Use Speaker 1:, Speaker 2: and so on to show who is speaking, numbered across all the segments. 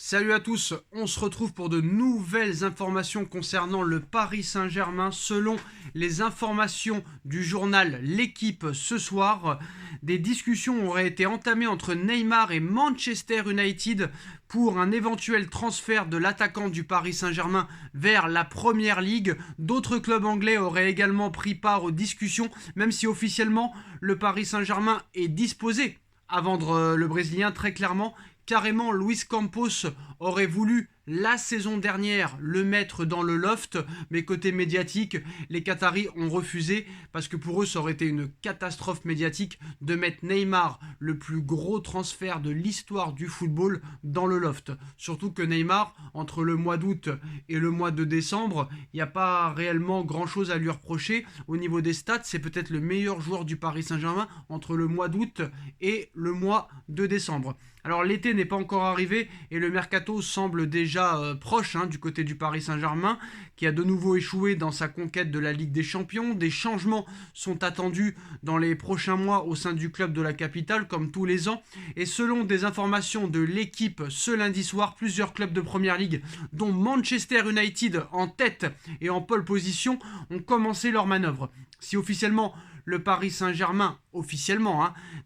Speaker 1: Salut à tous, on se retrouve pour de nouvelles informations concernant le Paris Saint-Germain. Selon les informations du journal L'Équipe ce soir, des discussions auraient été entamées entre Neymar et Manchester United pour un éventuel transfert de l'attaquant du Paris Saint-Germain vers la Première Ligue. D'autres clubs anglais auraient également pris part aux discussions, même si officiellement le Paris Saint-Germain est disposé à vendre le Brésilien très clairement. Carrément, Luis Campos aurait voulu la saison dernière le mettre dans le loft, mais côté médiatique, les Qataris ont refusé parce que pour eux ça aurait été une catastrophe médiatique de mettre Neymar, le plus gros transfert de l'histoire du football, dans le loft. Surtout que Neymar, entre le mois d'août et le mois de décembre, il n'y a pas réellement grand chose à lui reprocher. Au niveau des stats, c'est peut-être le meilleur joueur du Paris Saint-Germain entre le mois d'août et le mois de décembre. Alors l'été n'est pas encore arrivé et le mercato semble déjà proche du côté du Paris Saint-Germain, qui a de nouveau échoué dans sa conquête de la Ligue des Champions. Des changements sont attendus dans les prochains mois au sein du club de la capitale, comme tous les ans. Et selon des informations de L'Équipe ce lundi soir, plusieurs clubs de Première Ligue, dont Manchester United en tête et en pole position, ont commencé leur manœuvre. Si officiellement le Paris Saint-Germain,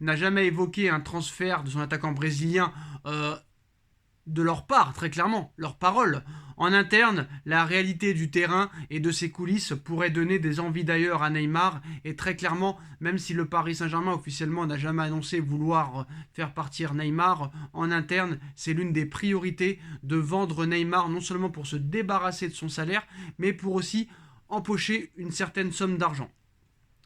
Speaker 1: n'a jamais évoqué un transfert de son attaquant brésilien de leur part, très clairement, leur parole. En interne, la réalité du terrain et de ses coulisses pourrait donner des envies d'ailleurs à Neymar. Et très clairement, même si le Paris Saint-Germain officiellement n'a jamais annoncé vouloir faire partir Neymar, en interne, c'est l'une des priorités de vendre Neymar, non seulement pour se débarrasser de son salaire, mais pour aussi empocher une certaine somme d'argent.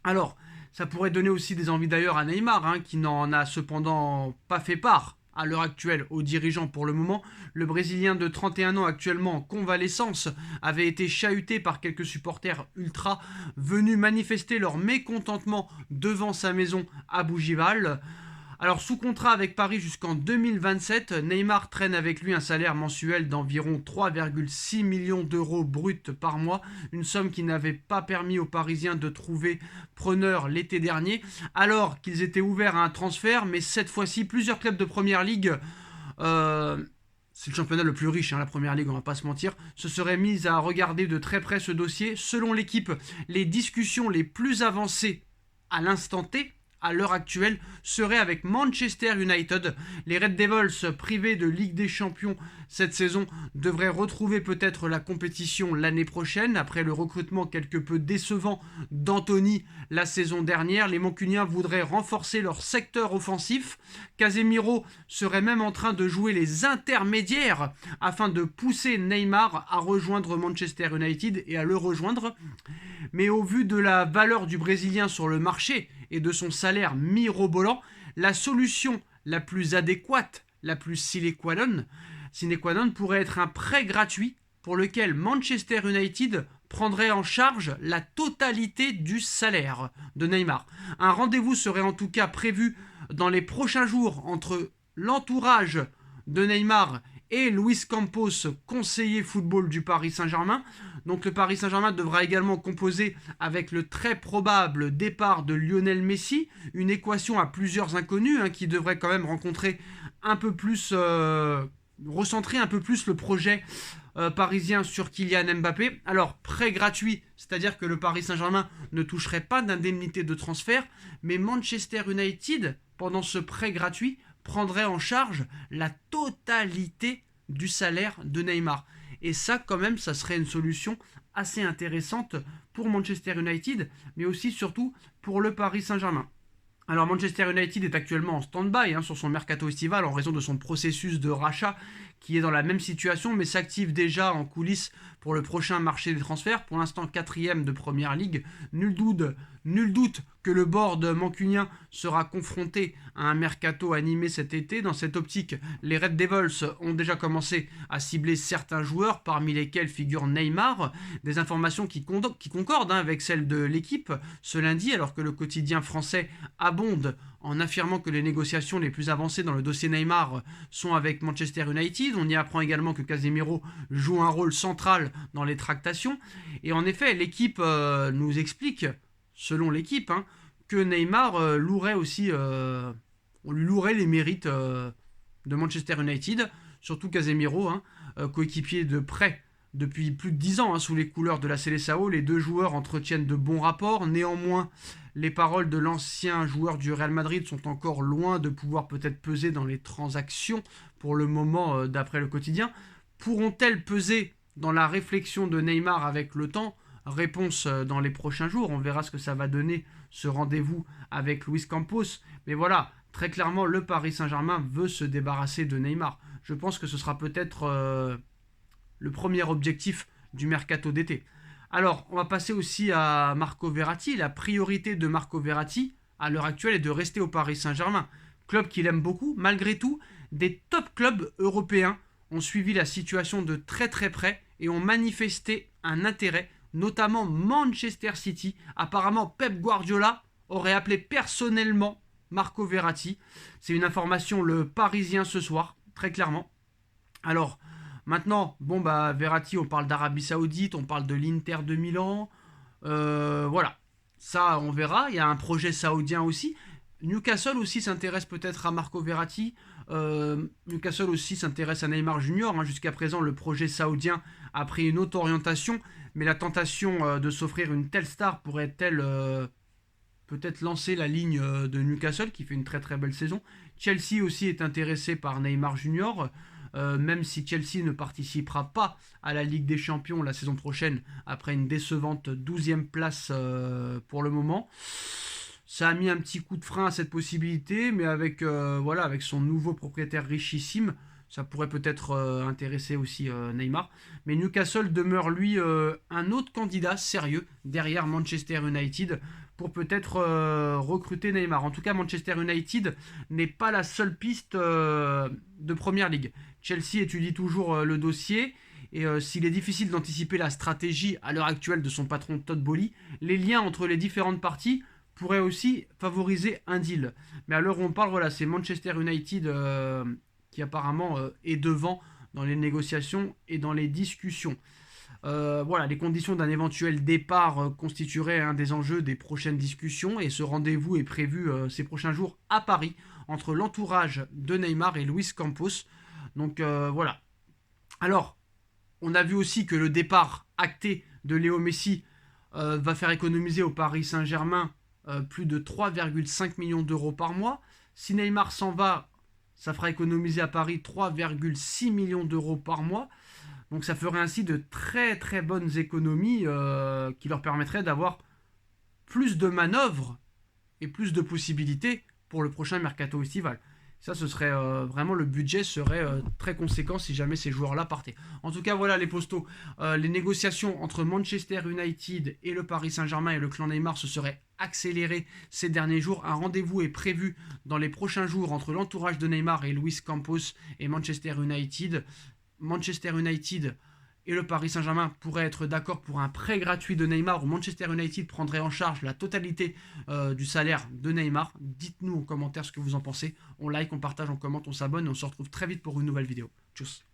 Speaker 1: Alors, ça pourrait donner aussi des envies d'ailleurs à Neymar, qui n'en a cependant pas fait part à l'heure actuelle aux dirigeants pour le moment. Le Brésilien de 31 ans actuellement en convalescence avait été chahuté par quelques supporters ultra venus manifester leur mécontentement devant sa maison à Bougival. Alors sous contrat avec Paris jusqu'en 2027, Neymar traîne avec lui un salaire mensuel d'environ 3,6 millions d'euros bruts par mois, une somme qui n'avait pas permis aux Parisiens de trouver preneur l'été dernier, alors qu'ils étaient ouverts à un transfert, mais cette fois-ci plusieurs clubs de Première Ligue, c'est le championnat le plus riche, la Première Ligue, on va pas se mentir, se seraient mis à regarder de très près ce dossier. Selon L'Équipe, les discussions les plus avancées à l'instant T, à l'heure actuelle, serait avec Manchester United. Les Red Devils, privés de Ligue des Champions cette saison, devraient retrouver peut-être la compétition l'année prochaine, après le recrutement quelque peu décevant d'Anthony la saison dernière. Les Mancuniens voudraient renforcer leur secteur offensif. Casemiro serait même en train de jouer les intermédiaires afin de pousser Neymar à rejoindre Manchester United et à le rejoindre. Mais au vu de la valeur du Brésilien sur le marché et de son salaire mirobolant, la solution la plus adéquate, la plus sine qua non pourrait être un prêt gratuit pour lequel Manchester United prendrait en charge la totalité du salaire de Neymar. Un rendez-vous serait en tout cas prévu dans les prochains jours entre l'entourage de Neymar et Luis Campos, conseiller football du Paris Saint-Germain. Donc le Paris Saint-Germain devra également composer avec le très probable départ de Lionel Messi, une équation à plusieurs inconnus qui devrait quand même recentrer un peu plus le projet parisien sur Kylian Mbappé. Alors, prêt gratuit, c'est-à-dire que le Paris Saint-Germain ne toucherait pas d'indemnité de transfert, mais Manchester United, pendant ce prêt gratuit, prendrait en charge la totalité du salaire de Neymar. Et ça, quand même, ça serait une solution assez intéressante pour Manchester United, mais aussi, surtout, pour le Paris Saint-Germain. Alors Manchester United est actuellement en stand-by sur son mercato estival en raison de son processus de rachat qui est dans la même situation mais s'active déjà en coulisses pour le prochain marché des transferts. Pour l'instant 4e de Première Ligue. Nul doute que le board mancunien sera confronté à un mercato animé cet été. Dans cette optique, les Red Devils ont déjà commencé à cibler certains joueurs, parmi lesquels figure Neymar. Des informations qui concordent avec celles de L'Équipe ce lundi, alors que le quotidien français abonde en affirmant que les négociations les plus avancées dans le dossier Neymar sont avec Manchester United. On y apprend également que Casemiro joue un rôle central dans les tractations. Et en effet, L'Équipe nous explique, selon L'Équipe, que Neymar louerait aussi, on lui louerait les mérites de Manchester United, surtout Casemiro, coéquipier de près depuis plus de 10 ans sous les couleurs de la Seleção. Les deux joueurs entretiennent de bons rapports. Néanmoins, les paroles de l'ancien joueur du Real Madrid sont encore loin de pouvoir peut-être peser dans les transactions pour le moment, d'après le quotidien. Pourront-elles peser dans la réflexion de Neymar avec le temps? Réponse dans les prochains jours. On verra ce que ça va donner, ce rendez-vous avec Luis Campos. Mais voilà, très clairement, le Paris Saint-Germain veut se débarrasser de Neymar. Je pense que ce sera peut-être le premier objectif du mercato d'été. Alors, on va passer aussi à Marco Verratti. La priorité de Marco Verratti, à l'heure actuelle, est de rester au Paris Saint-Germain. Club qu'il aime beaucoup. Malgré tout, des top clubs européens ont suivi la situation de très très près et ont manifesté un intérêt, notamment Manchester City. Apparemment, Pep Guardiola aurait appelé personnellement Marco Verratti. C'est une information Le Parisien ce soir, très clairement. Alors, maintenant, Verratti, on parle d'Arabie Saoudite, on parle de l'Inter de Milan. Voilà, ça on verra. Il y a un projet saoudien aussi. Newcastle aussi s'intéresse peut-être à Marco Verratti. Newcastle aussi s'intéresse à Neymar Junior. Jusqu'à présent, le projet saoudien a pris une autre orientation. Mais la tentation de s'offrir une telle star pourrait-elle peut-être lancer la ligne de Newcastle, qui fait une très très belle saison. Chelsea aussi est intéressé par Neymar Junior. Même si Chelsea ne participera pas à la Ligue des Champions la saison prochaine, après une décevante 12e place pour le moment. Ça a mis un petit coup de frein à cette possibilité, mais avec son nouveau propriétaire richissime, ça pourrait peut-être intéresser aussi Neymar. Mais Newcastle demeure lui un autre candidat sérieux derrière Manchester United pour peut-être recruter Neymar. En tout cas, Manchester United n'est pas la seule piste de Première Ligue. Chelsea étudie toujours le dossier. Et s'il est difficile d'anticiper la stratégie à l'heure actuelle de son patron Todd Boehly, les liens entre les différentes parties pourraient aussi favoriser un deal. Mais à l'heure où on parle, voilà, c'est Manchester United qui apparemment est devant dans les négociations et dans les discussions. Voilà, les conditions d'un éventuel départ constitueraient un des enjeux des prochaines discussions, et ce rendez-vous est prévu ces prochains jours à Paris entre l'entourage de Neymar et Luis Campos. Donc voilà. Alors, on a vu aussi que le départ acté de Léo Messi va faire économiser au Paris Saint-Germain plus de 3,5 millions d'euros par mois. Si Neymar s'en va, ça fera économiser à Paris 3,6 millions d'euros par mois. Donc ça ferait ainsi de très très bonnes économies qui leur permettraient d'avoir plus de manœuvres et plus de possibilités pour le prochain mercato estival. Ça, ce serait vraiment, le budget serait très conséquent si jamais ces joueurs-là partaient. En tout cas, voilà les postaux. Les négociations entre Manchester United et le Paris Saint-Germain et le clan Neymar se seraient accélérées ces derniers jours. Un rendez-vous est prévu dans les prochains jours entre l'entourage de Neymar et Luis Campos et Manchester United. Manchester United et le Paris Saint-Germain pourraient être d'accord pour un prêt gratuit de Neymar, où Manchester United prendrait en charge la totalité du salaire de Neymar. Dites-nous en commentaire ce que vous en pensez. On like, on partage, on commente, on s'abonne et on se retrouve très vite pour une nouvelle vidéo. Tchuss.